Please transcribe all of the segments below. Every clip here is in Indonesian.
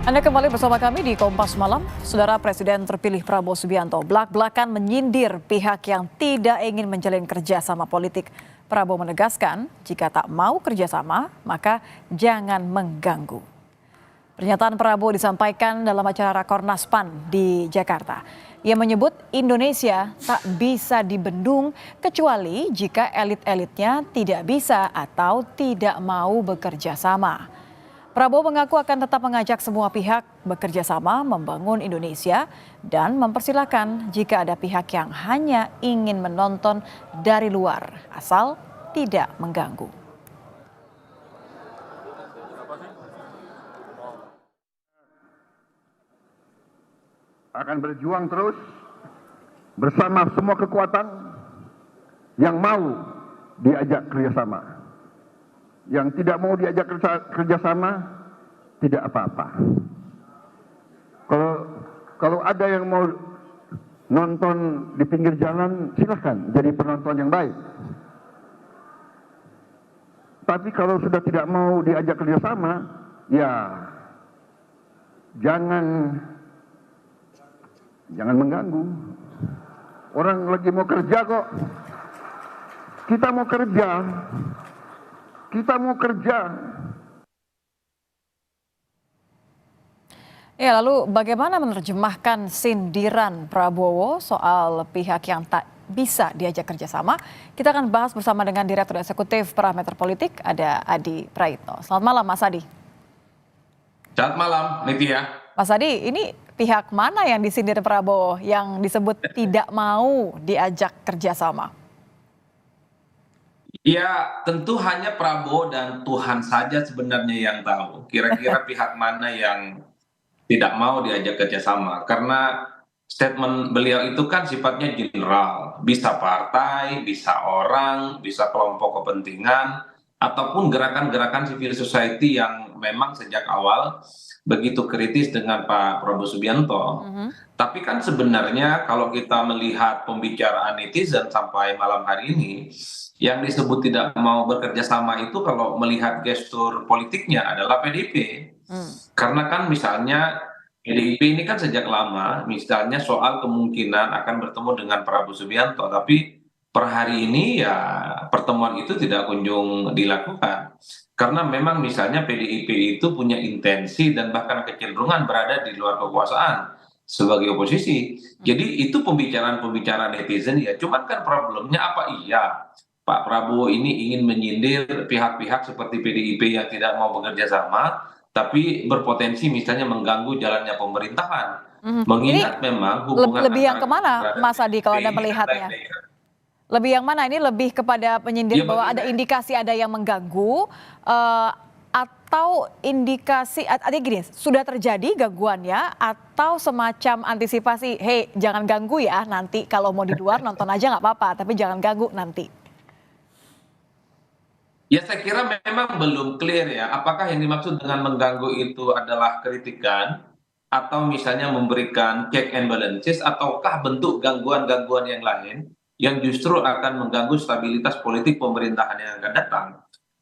Anda kembali bersama kami di Kompas Malam. Saudara Presiden terpilih Prabowo Subianto belak-belakan menyindir pihak yang tidak ingin menjalin kerjasama politik. Prabowo menegaskan jika tak mau kerjasama maka jangan mengganggu. Pernyataan Prabowo disampaikan dalam acara Rakornas PAN di Jakarta. Ia menyebut Indonesia tak bisa dibendung kecuali jika elit-elitnya tidak bisa atau tidak mau bekerja sama. Prabowo mengaku akan tetap mengajak semua pihak bekerja sama membangun Indonesia dan mempersilahkan jika ada pihak yang hanya ingin menonton dari luar asal tidak mengganggu. Akan berjuang terus bersama semua kekuatan yang mau diajak kerjasama. Yang tidak mau diajak kerjasama tidak apa-apa. Kalau ada yang mau nonton di pinggir jalan, silahkan jadi penonton yang baik. Tapi kalau sudah tidak mau diajak kerjasama, ya jangan mengganggu. Orang lagi mau kerja kok. Kita mau kerja. Ya, lalu bagaimana menerjemahkan sindiran Prabowo soal pihak yang tak bisa diajak kerjasama? Kita akan bahas bersama dengan Direktur Eksekutif Parameter Politik, ada Adi Praitno. Selamat malam, Mas Adi. Selamat malam, Nitya. Mas Adi, ini pihak mana yang disindir Prabowo yang disebut tidak mau diajak kerjasama? Ya, tentu hanya Prabowo dan Tuhan saja sebenarnya yang tahu. Kira-kira pihak mana yang tidak mau diajak kerjasama. Karena statement beliau itu kan sifatnya general. Bisa partai, bisa orang, bisa kelompok kepentingan, ataupun gerakan-gerakan civil society yang memang sejak awal begitu kritis dengan Pak Prabowo Subianto. Tapi kan sebenarnya kalau kita melihat pembicaraan netizen sampai malam hari ini, yang disebut tidak mau bekerja sama itu kalau melihat gestur politiknya adalah PDIP. Karena kan misalnya PDIP ini kan sejak lama misalnya soal kemungkinan akan bertemu dengan Prabowo Subianto, tapi per hari ini ya pertemuan itu tidak kunjung dilakukan. Karena memang misalnya PDIP itu punya intensi dan bahkan kecenderungan berada di luar kekuasaan sebagai oposisi. Jadi itu pembicaraan-pembicaraan netizen ya. Cuman kan problemnya apa iya Pak Prabowo ini ingin menyindir pihak-pihak seperti PDIP yang tidak mau bekerja sama, tapi berpotensi misalnya mengganggu jalannya pemerintahan. Mengingat memang hubungan lebih yang kemana, Mas Adi, kalau Anda melihatnya? Lebih yang mana? Ini lebih kepada penyindir bahwa ada indikasi ada yang mengganggu, atau indikasi, artinya gini, sudah terjadi gangguannya atau semacam antisipasi, hey jangan ganggu ya nanti kalau mau di luar nonton aja nggak apa-apa, tapi jangan ganggu nanti. Ya saya kira memang belum clear ya, apakah yang dimaksud dengan mengganggu itu adalah kritikan atau misalnya memberikan check and balances ataukah bentuk gangguan-gangguan yang lain yang justru akan mengganggu stabilitas politik pemerintahan yang akan datang.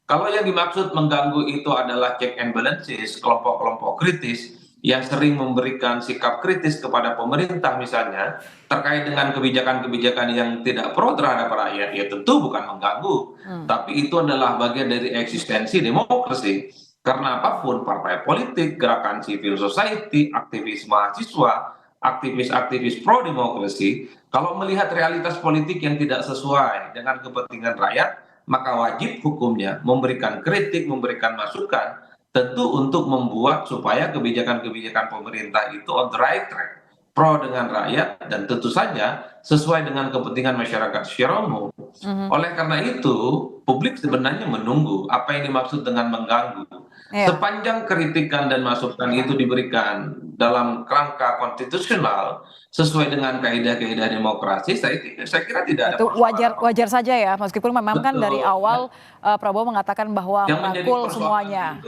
Kalau yang dimaksud mengganggu itu adalah check and balances, kelompok-kelompok kritis yang sering memberikan sikap kritis kepada pemerintah misalnya terkait dengan kebijakan-kebijakan yang tidak pro terhadap rakyat, ya tentu bukan mengganggu, tapi itu adalah bagian dari eksistensi demokrasi. Karena apapun partai politik, gerakan civil society, aktivis mahasiswa, aktivis-aktivis pro demokrasi, kalau melihat realitas politik yang tidak sesuai dengan kepentingan rakyat, maka wajib hukumnya memberikan kritik, memberikan masukan, tentu untuk membuat supaya kebijakan-kebijakan pemerintah itu on the right track, pro dengan rakyat, dan tentu saja sesuai dengan kepentingan masyarakat secara umum. Oleh karena itu, publik sebenarnya menunggu apa yang dimaksud dengan mengganggu. Sepanjang kritikan dan masukan itu diberikan dalam kerangka konstitusional sesuai dengan kaidah-kaidah demokrasi, saya kira tidak ada itu persoalan. wajar saja ya, meskipun memang kan dari awal Prabowo mengatakan bahwa merangkul semuanya.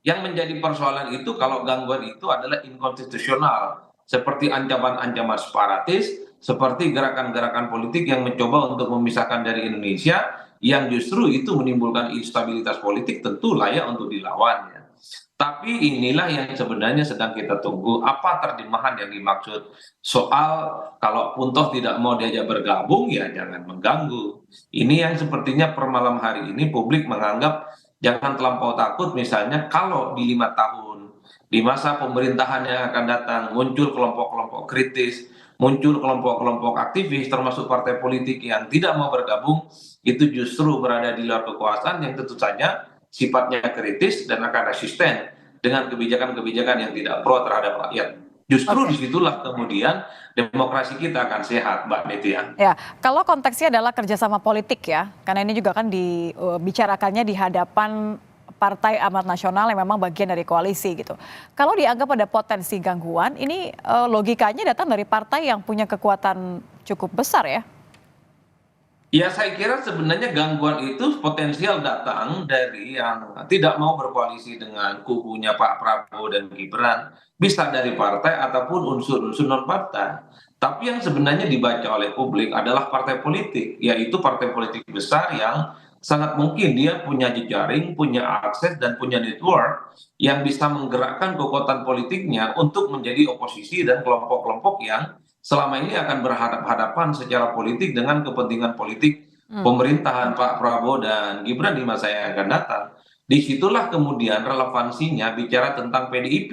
Yang menjadi persoalan itu kalau gangguan itu adalah inkonstitusional, seperti ancaman-ancaman separatis, seperti gerakan-gerakan politik yang mencoba untuk memisahkan dari Indonesia, yang justru itu menimbulkan instabilitas politik, tentu layak untuk dilawan ya. Tapi inilah yang sebenarnya sedang kita tunggu, apa terjemahan yang dimaksud soal kalaupun toh tidak mau diajak bergabung ya jangan mengganggu. Ini yang sepertinya per malam hari ini publik menganggap jangan terlampau takut misalnya kalau di 5 tahun di masa pemerintahan yang akan datang muncul kelompok-kelompok kritis, muncul kelompok-kelompok aktivis termasuk partai politik yang tidak mau bergabung itu justru berada di luar kekuasaan yang tentu saja sifatnya kritis dan akan resisten dengan kebijakan-kebijakan yang tidak pro terhadap rakyat. Justru Oke. disitulah kemudian demokrasi kita akan sehat, Mbak Nitya. Ya, kalau konteksnya adalah kerjasama politik ya, karena ini juga kan dibicarakannya di hadapan Partai Amanat Nasional yang memang bagian dari koalisi gitu. Kalau dianggap ada potensi gangguan, ini logikanya datang dari partai yang punya kekuatan cukup besar ya. Ya saya kira sebenarnya gangguan itu potensial datang dari yang tidak mau berkoalisi dengan kubunya Pak Prabowo dan Gibran. Bisa dari partai ataupun unsur-unsur non-partai. Tapi yang sebenarnya dibaca oleh publik adalah partai politik. Yaitu partai politik besar yang sangat mungkin dia punya jejaring, punya akses, dan punya network yang bisa menggerakkan kekuatan politiknya untuk menjadi oposisi dan kelompok-kelompok yang selama ini akan berhadapan secara politik dengan kepentingan politik pemerintahan Pak Prabowo dan Gibran di masa yang akan datang. Disitulah kemudian relevansinya bicara tentang PDIP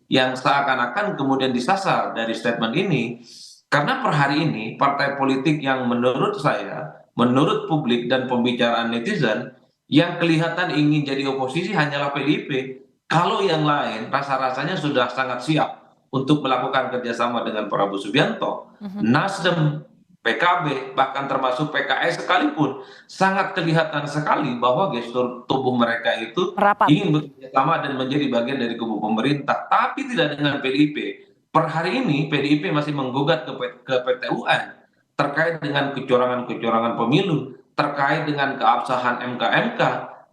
yang seakan-akan kemudian disasar dari statement ini. Karena per hari ini partai politik yang menurut saya, menurut publik dan pembicaraan netizen, yang kelihatan ingin jadi oposisi hanyalah PDIP. Kalau yang lain rasa-rasanya sudah sangat siap untuk melakukan kerjasama dengan Prabowo Subianto, Nasdem, PKB, bahkan termasuk PKS sekalipun, sangat kelihatan sekali bahwa gestur tubuh mereka itu Merapat. ingin bekerjasama dan menjadi bagian dari kubu pemerintah, tapi tidak dengan PDIP. Per hari ini PDIP masih menggugat ke PT UN terkait dengan kecurangan-kecurangan pemilu, terkait dengan keabsahan MK-MK,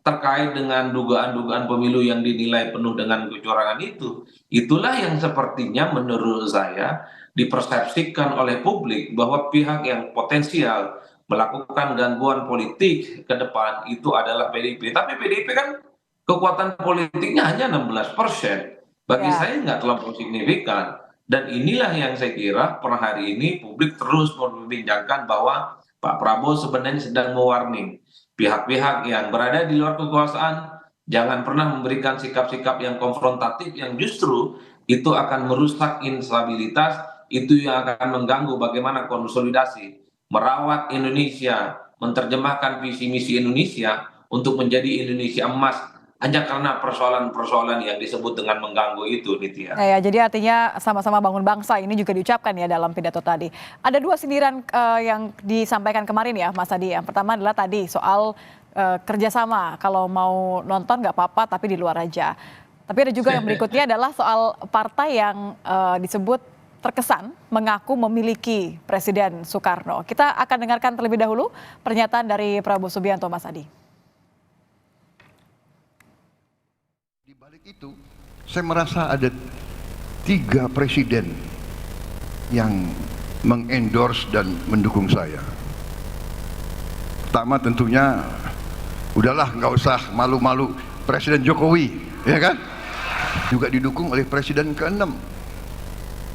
terkait dengan dugaan-dugaan pemilu yang dinilai penuh dengan kecurangan itu. Itulah yang sepertinya menurut saya dipersepsikan oleh publik bahwa pihak yang potensial melakukan gangguan politik ke depan itu adalah PDIP. Tapi PDIP kan kekuatan politiknya hanya 16%. Bagi Ya. saya nggak terlalu signifikan. Dan inilah yang saya kira per hari ini publik terus membincangkan bahwa Pak Prabowo sebenarnya sedang mewarning pihak-pihak yang berada di luar kekuasaan jangan pernah memberikan sikap-sikap yang konfrontatif yang justru itu akan merusak instabilitas, itu yang akan mengganggu bagaimana konsolidasi, merawat Indonesia, menerjemahkan visi misi Indonesia untuk menjadi Indonesia emas hanya karena persoalan-persoalan yang disebut dengan mengganggu itu, Nitya. Nah ya, jadi artinya sama-sama bangun bangsa ini juga diucapkan ya dalam pidato tadi. Ada dua sindiran yang disampaikan kemarin ya Mas Adi. Yang pertama adalah tadi soal kerjasama, kalau mau nonton nggak apa-apa tapi di luar aja. Tapi ada juga yang berikutnya adalah soal partai yang disebut terkesan mengaku memiliki Presiden Soekarno. Kita akan dengarkan terlebih dahulu pernyataan dari Prabowo Subianto, Mas Adi. Di balik itu, saya merasa ada 3 presiden yang mengendorse dan mendukung saya. Pertama tentunya, udahlah nggak usah malu-malu, Presiden Jokowi, ya kan? Juga didukung oleh Presiden ke-6,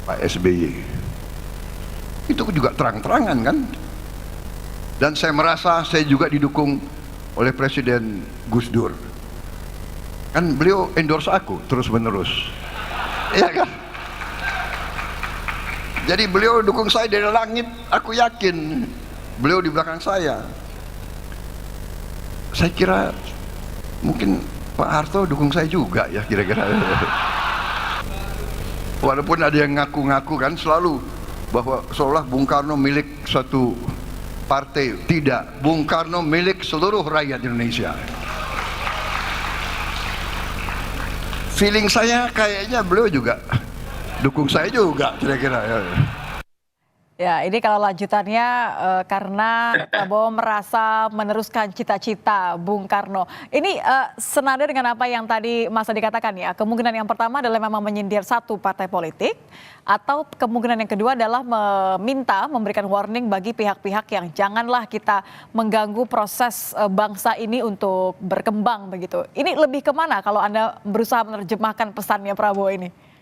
Pak SBY. Itu juga terang-terangan kan? Dan saya merasa saya juga didukung oleh Presiden Gus Dur. Kan beliau endorse aku terus-menerus, iya kan? Jadi beliau dukung saya dari langit, aku yakin beliau di belakang saya. Saya kira mungkin Pak Harto dukung saya juga ya kira-kira. Walaupun ada yang ngaku-ngaku kan selalu bahwa seolah Bung Karno milik satu partai, tidak. Bung Karno milik seluruh rakyat Indonesia. Feeling saya kayaknya beliau juga dukung saya juga kira-kira. Ya, ini kalau lanjutannya karena Prabowo merasa meneruskan cita-cita Bung Karno. Ini senada dengan apa yang tadi Mas Adi katakan ya. Kemungkinan yang pertama adalah memang menyindir satu partai politik, atau kemungkinan yang kedua adalah memberikan warning bagi pihak-pihak yang janganlah kita mengganggu proses bangsa ini untuk berkembang begitu. Ini lebih kemana kalau Anda berusaha menerjemahkan pesannya Prabowo ini?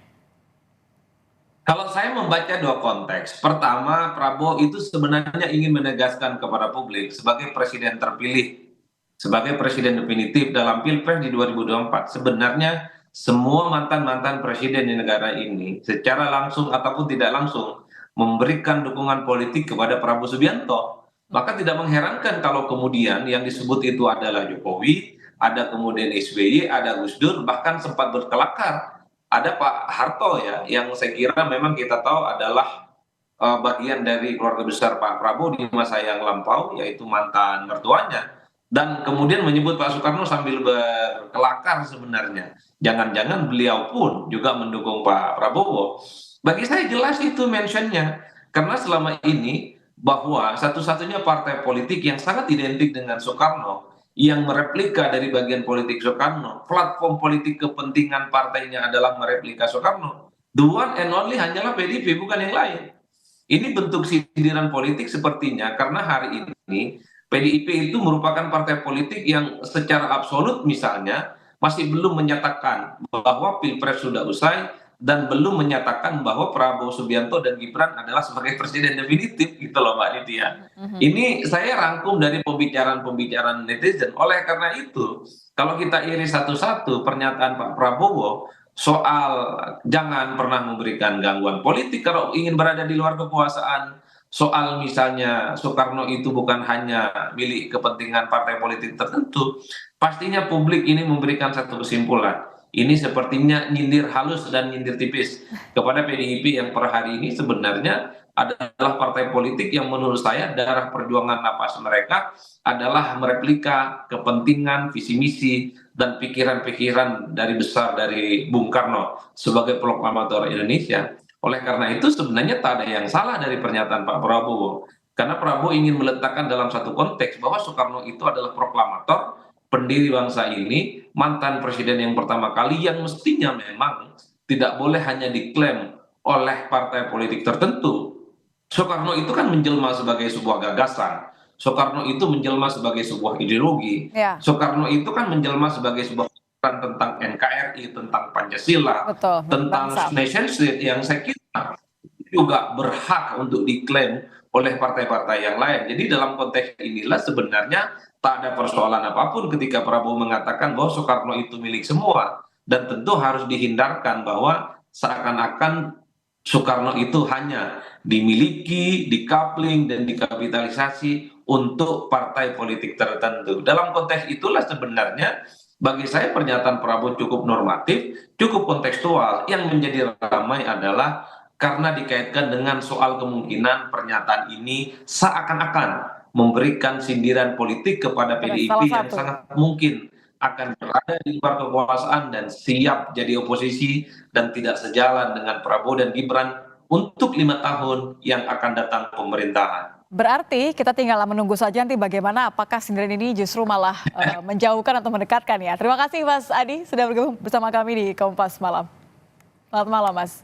Kalau saya membaca dua konteks. Pertama, Prabowo itu sebenarnya ingin menegaskan kepada publik sebagai presiden terpilih, sebagai presiden definitif dalam Pilpres di 2024. Sebenarnya semua mantan-mantan presiden di negara ini secara langsung ataupun tidak langsung memberikan dukungan politik kepada Prabowo Subianto. Maka tidak mengherankan kalau kemudian yang disebut itu adalah Jokowi, ada kemudian SBY, ada Gus Dur, bahkan sempat berkelakar. Ada Pak Harto ya, yang saya kira memang kita tahu adalah bagian dari keluarga besar Pak Prabowo di masa yang lampau, yaitu mantan mertuanya. Dan kemudian menyebut Pak Soekarno sambil berkelakar sebenarnya. Jangan-jangan beliau pun juga mendukung Pak Prabowo. Bagi saya jelas itu mentionnya. Karena selama ini bahwa satu-satunya partai politik yang sangat identik dengan Soekarno, yang mereplika dari bagian politik Soekarno, platform politik kepentingan partainya adalah mereplika Soekarno. The one and only hanyalah PDIP, bukan yang lain. Ini bentuk sindiran politik sepertinya karena hari ini PDIP itu merupakan partai politik yang secara absolut misalnya masih belum menyatakan bahwa Pilpres sudah usai dan belum menyatakan bahwa Prabowo Subianto dan Gibran adalah sebagai presiden definitif gitu loh Mbak Nitya. Ini saya rangkum dari pembicaraan netizen. Oleh karena itu, kalau kita iris satu-satu pernyataan Pak Prabowo soal jangan pernah memberikan gangguan politik kalau ingin berada di luar kekuasaan, soal misalnya Soekarno itu bukan hanya milik kepentingan partai politik tertentu, pastinya publik ini memberikan satu kesimpulan. Ini sepertinya nyindir halus dan nyindir tipis kepada PDIP yang per hari ini sebenarnya adalah partai politik yang menurut saya darah perjuangan napas mereka adalah mereplika kepentingan, visi misi, dan pikiran-pikiran dari besar dari Bung Karno sebagai proklamator Indonesia. Oleh karena itu sebenarnya tak ada yang salah dari pernyataan Pak Prabowo. Karena Prabowo ingin meletakkan dalam satu konteks bahwa Soekarno itu adalah proklamator, pendiri bangsa ini, mantan presiden yang pertama kali yang mestinya memang tidak boleh hanya diklaim oleh partai politik tertentu. Soekarno itu kan menjelma sebagai sebuah gagasan. Soekarno itu menjelma sebagai sebuah ideologi. Soekarno itu kan menjelma sebagai sebuah pikiran tentang NKRI, tentang Pancasila, tentang nation state yang saya kira juga berhak untuk diklaim oleh partai-partai yang lain. Jadi dalam konteks inilah sebenarnya tak ada persoalan apapun ketika Prabowo mengatakan bahwa Soekarno itu milik semua. Dan tentu harus dihindarkan bahwa seakan-akan Soekarno itu hanya dimiliki, dikapling, dan dikapitalisasi untuk partai politik tertentu. Dalam konteks itulah sebenarnya bagi saya pernyataan Prabowo cukup normatif, cukup kontekstual. Yang menjadi ramai adalah karena dikaitkan dengan soal kemungkinan pernyataan ini seakan-akan memberikan sindiran politik kepada PDIP yang sangat mungkin akan berada di luar kekuasaan dan siap jadi oposisi dan tidak sejalan dengan Prabowo dan Gibran untuk 5 tahun yang akan datang pemerintahan. Berarti kita tinggal menunggu saja nanti bagaimana apakah sindiran ini justru malah menjauhkan atau mendekatkan ya. Terima kasih Mas Adi sudah bergabung bersama kami di Kompas Malam. Selamat malam Mas.